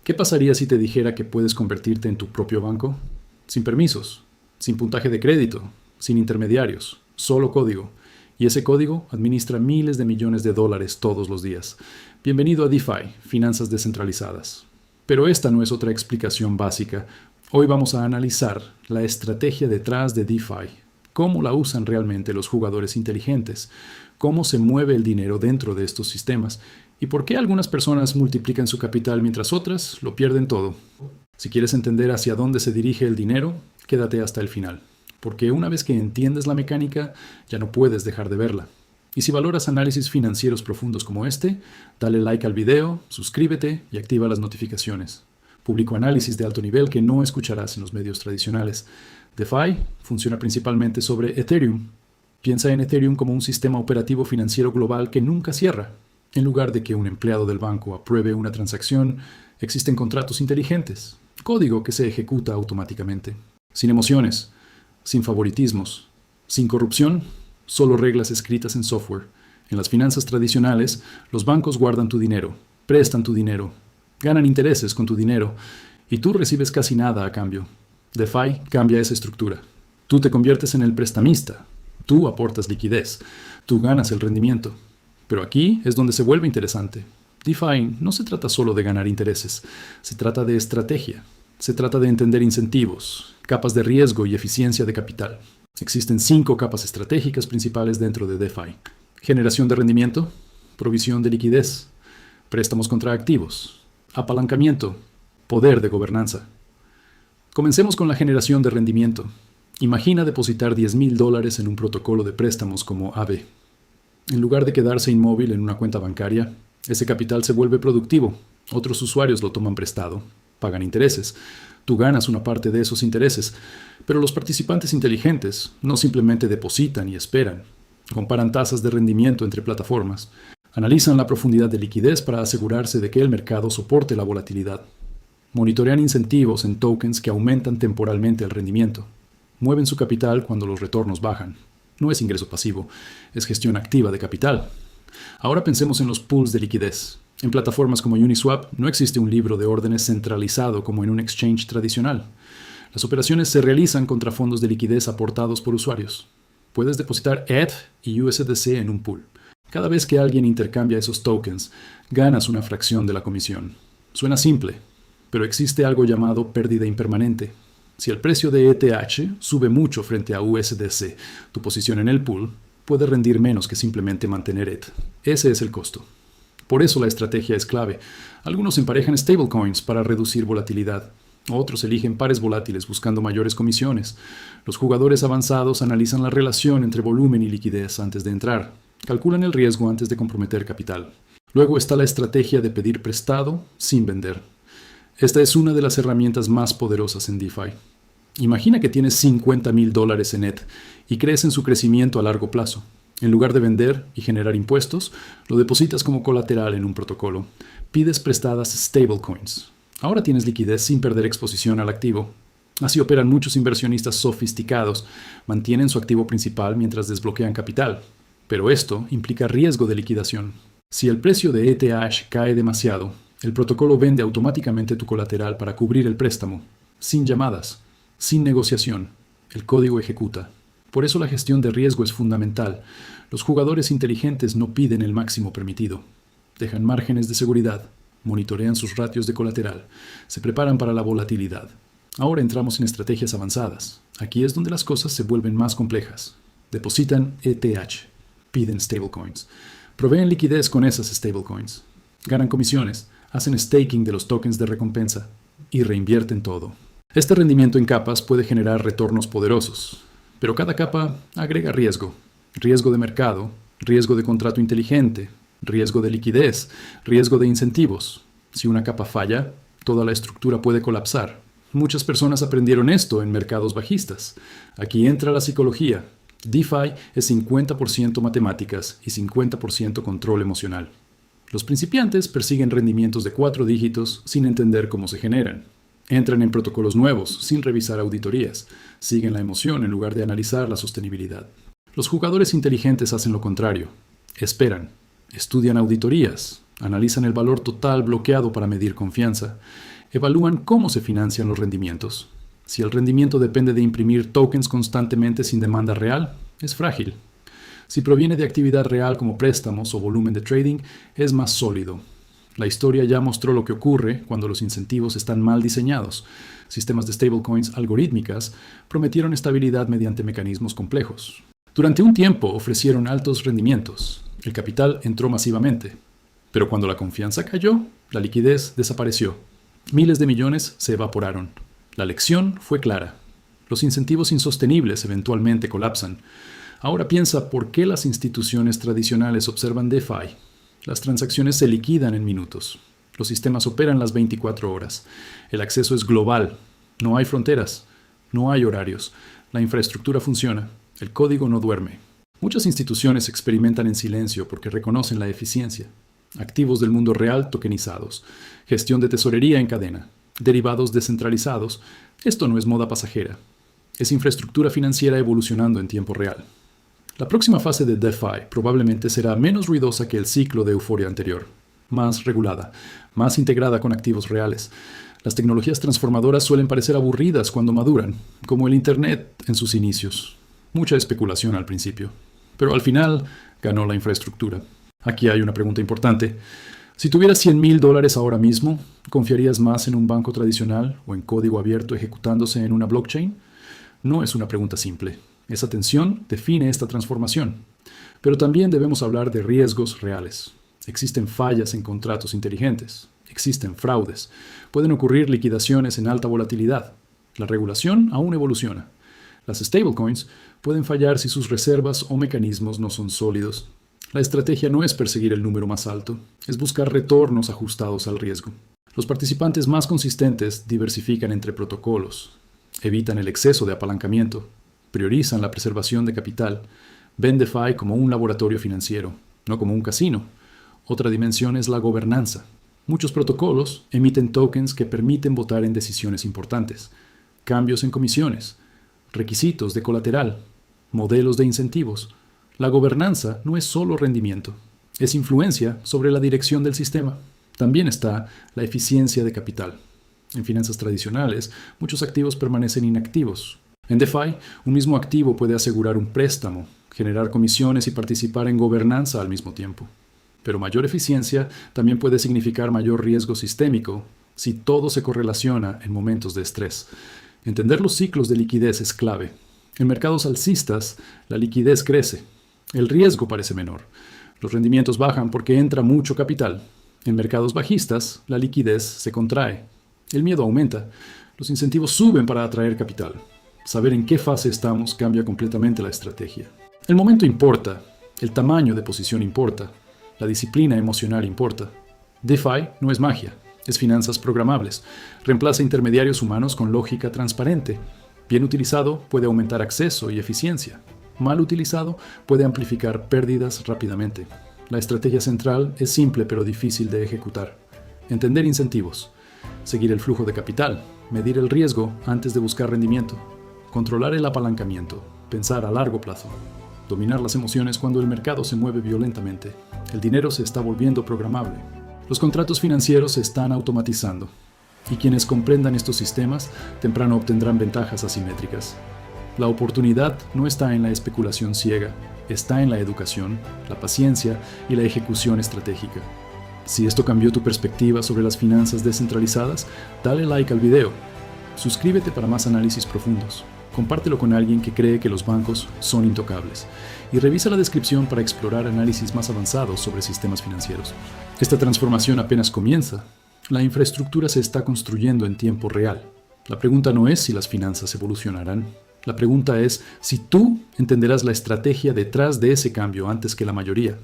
¿Qué pasaría si te dijera que puedes convertirte en tu propio banco? Sin permisos, sin puntaje de crédito, sin intermediarios, solo código. Y ese código administra miles de millones de dólares todos los días. Bienvenido a DeFi, finanzas descentralizadas. Pero esta no es otra explicación básica. Hoy vamos a analizar la estrategia detrás de DeFi, cómo la usan realmente los jugadores inteligentes, cómo se mueve el dinero dentro de estos sistemas y por qué algunas personas multiplican su capital mientras otras lo pierden todo. Si quieres entender hacia dónde se dirige el dinero, quédate hasta el final, porque una vez que entiendes la mecánica, ya no puedes dejar de verla. Y si valoras análisis financieros profundos como este, dale like al video, suscríbete y activa las notificaciones. Publico análisis de alto nivel que no escucharás en los medios tradicionales. DeFi funciona principalmente sobre Ethereum. Piensa en Ethereum como un sistema operativo financiero global que nunca cierra. En lugar de que un empleado del banco apruebe una transacción, existen contratos inteligentes, código que se ejecuta automáticamente. Sin emociones, sin favoritismos, sin corrupción, solo reglas escritas en software. En las finanzas tradicionales, los bancos guardan tu dinero, prestan tu dinero, ganan intereses con tu dinero y tú recibes casi nada a cambio. DeFi cambia esa estructura. Tú te conviertes en el prestamista, tú aportas liquidez, tú ganas el rendimiento. Pero aquí es donde se vuelve interesante. DeFi no se trata solo de ganar intereses, se trata de estrategia. Se trata de entender incentivos, capas de riesgo y eficiencia de capital. Existen 5 capas estratégicas principales dentro de DeFi. Generación de rendimiento, provisión de liquidez, préstamos contra activos, apalancamiento, poder de gobernanza. Comencemos con la generación de rendimiento. Imagina depositar $10,000 en un protocolo de préstamos como Aave. En lugar de quedarse inmóvil en una cuenta bancaria, ese capital se vuelve productivo. Otros usuarios lo toman prestado, pagan intereses. Tú ganas una parte de esos intereses, pero los participantes inteligentes no simplemente depositan y esperan. Comparan tasas de rendimiento entre plataformas. Analizan la profundidad de liquidez para asegurarse de que el mercado soporte la volatilidad. Monitorean incentivos en tokens que aumentan temporalmente el rendimiento. Mueven su capital cuando los retornos bajan. No es ingreso pasivo, es gestión activa de capital. Ahora pensemos en los pools de liquidez. En plataformas como Uniswap no existe un libro de órdenes centralizado como en un exchange tradicional. Las operaciones se realizan contra fondos de liquidez aportados por usuarios. Puedes depositar ETH y USDC en un pool. Cada vez que alguien intercambia esos tokens, ganas una fracción de la comisión. Suena simple, pero existe algo llamado pérdida impermanente. Si el precio de ETH sube mucho frente a USDC, tu posición en el pool puede rendir menos que simplemente mantener ETH. Ese es el costo. Por eso la estrategia es clave. Algunos emparejan stablecoins para reducir volatilidad. Otros eligen pares volátiles buscando mayores comisiones. Los jugadores avanzados analizan la relación entre volumen y liquidez antes de entrar. Calculan el riesgo antes de comprometer capital. Luego está la estrategia de pedir prestado sin vender. Esta es una de las herramientas más poderosas en DeFi. Imagina que tienes $50,000 en ETH y crees en su crecimiento a largo plazo. En lugar de vender y generar impuestos, lo depositas como colateral en un protocolo. Pides prestadas stablecoins. Ahora tienes liquidez sin perder exposición al activo. Así operan muchos inversionistas sofisticados. Mantienen su activo principal mientras desbloquean capital. Pero esto implica riesgo de liquidación. Si el precio de ETH cae demasiado, el protocolo vende automáticamente tu colateral para cubrir el préstamo. Sin llamadas, sin negociación. El código ejecuta. Por eso la gestión de riesgo es fundamental. Los jugadores inteligentes no piden el máximo permitido. Dejan márgenes de seguridad, monitorean sus ratios de colateral, se preparan para la volatilidad. Ahora entramos en estrategias avanzadas. Aquí es donde las cosas se vuelven más complejas. Depositan ETH, piden stablecoins, proveen liquidez con esas stablecoins, ganan comisiones, hacen staking de los tokens de recompensa y reinvierten todo. Este rendimiento en capas puede generar retornos poderosos. Pero cada capa agrega riesgo. Riesgo de mercado, riesgo de contrato inteligente, riesgo de liquidez, riesgo de incentivos. Si una capa falla, toda la estructura puede colapsar. Muchas personas aprendieron esto en mercados bajistas. Aquí entra la psicología. DeFi es 50% matemáticas y 50% control emocional. Los principiantes persiguen rendimientos de 4 dígitos sin entender cómo se generan. Entran en protocolos nuevos sin revisar auditorías. Siguen la emoción en lugar de analizar la sostenibilidad. Los jugadores inteligentes hacen lo contrario. Esperan, estudian auditorías, analizan el valor total bloqueado para medir confianza. Evalúan cómo se financian los rendimientos. Si el rendimiento depende de imprimir tokens constantemente sin demanda real, es frágil. Si proviene de actividad real como préstamos o volumen de trading, es más sólido. La historia ya mostró lo que ocurre cuando los incentivos están mal diseñados. Sistemas de stablecoins algorítmicas prometieron estabilidad mediante mecanismos complejos. Durante un tiempo ofrecieron altos rendimientos. El capital entró masivamente. Pero cuando la confianza cayó, la liquidez desapareció. Miles de millones se evaporaron. La lección fue clara. Los incentivos insostenibles eventualmente colapsan. Ahora piensa por qué las instituciones tradicionales observan DeFi. Las transacciones se liquidan en minutos. Los sistemas operan las 24 horas. El acceso es global. No hay fronteras. No hay horarios. La infraestructura funciona. El código no duerme. Muchas instituciones experimentan en silencio porque reconocen la eficiencia. Activos del mundo real tokenizados. Gestión de tesorería en cadena. Derivados descentralizados. Esto no es moda pasajera. Es infraestructura financiera evolucionando en tiempo real. La próxima fase de DeFi probablemente será menos ruidosa que el ciclo de euforia anterior, más regulada, más integrada con activos reales. Las tecnologías transformadoras suelen parecer aburridas cuando maduran, como el Internet en sus inicios. Mucha especulación al principio, pero al final ganó la infraestructura. Aquí hay una pregunta importante. Si tuvieras $100,000 ahora mismo, ¿confiarías más en un banco tradicional o en código abierto ejecutándose en una blockchain? No es una pregunta simple. Esa tensión define esta transformación. Pero también debemos hablar de riesgos reales. Existen fallas en contratos inteligentes. Existen fraudes. Pueden ocurrir liquidaciones en alta volatilidad. La regulación aún evoluciona. Las stablecoins pueden fallar si sus reservas o mecanismos no son sólidos. La estrategia no es perseguir el número más alto, es buscar retornos ajustados al riesgo. Los participantes más consistentes diversifican entre protocolos, evitan el exceso de apalancamiento, priorizan la preservación de capital, ven DeFi como un laboratorio financiero, no como un casino. Otra dimensión es la gobernanza. Muchos protocolos emiten tokens que permiten votar en decisiones importantes, cambios en comisiones, requisitos de colateral, modelos de incentivos. La gobernanza no es solo rendimiento, es influencia sobre la dirección del sistema. También está la eficiencia de capital. En finanzas tradicionales, muchos activos permanecen inactivos. En DeFi, un mismo activo puede asegurar un préstamo, generar comisiones y participar en gobernanza al mismo tiempo. Pero mayor eficiencia también puede significar mayor riesgo sistémico si todo se correlaciona en momentos de estrés. Entender los ciclos de liquidez es clave. En mercados alcistas, la liquidez crece. El riesgo parece menor. Los rendimientos bajan porque entra mucho capital. En mercados bajistas, la liquidez se contrae. El miedo aumenta. Los incentivos suben para atraer capital. Saber en qué fase estamos cambia completamente la estrategia. El momento importa, el tamaño de posición importa, la disciplina emocional importa. DeFi no es magia, es finanzas programables. Reemplaza intermediarios humanos con lógica transparente. Bien utilizado puede aumentar acceso y eficiencia. Mal utilizado puede amplificar pérdidas rápidamente. La estrategia central es simple pero difícil de ejecutar. Entender incentivos, seguir el flujo de capital, medir el riesgo antes de buscar rendimiento. Controlar el apalancamiento, pensar a largo plazo, dominar las emociones cuando el mercado se mueve violentamente. El dinero se está volviendo programable. Los contratos financieros se están automatizando, y quienes comprendan estos sistemas temprano obtendrán ventajas asimétricas. La oportunidad no está en la especulación ciega, está en la educación, la paciencia y la ejecución estratégica. Si esto cambió tu perspectiva sobre las finanzas descentralizadas, dale like al video. Suscríbete para más análisis profundos. Compártelo con alguien que cree que los bancos son intocables. Y revisa la descripción para explorar análisis más avanzados sobre sistemas financieros. Esta transformación apenas comienza. La infraestructura se está construyendo en tiempo real. La pregunta no es si las finanzas evolucionarán. La pregunta es si tú entenderás la estrategia detrás de ese cambio antes que la mayoría.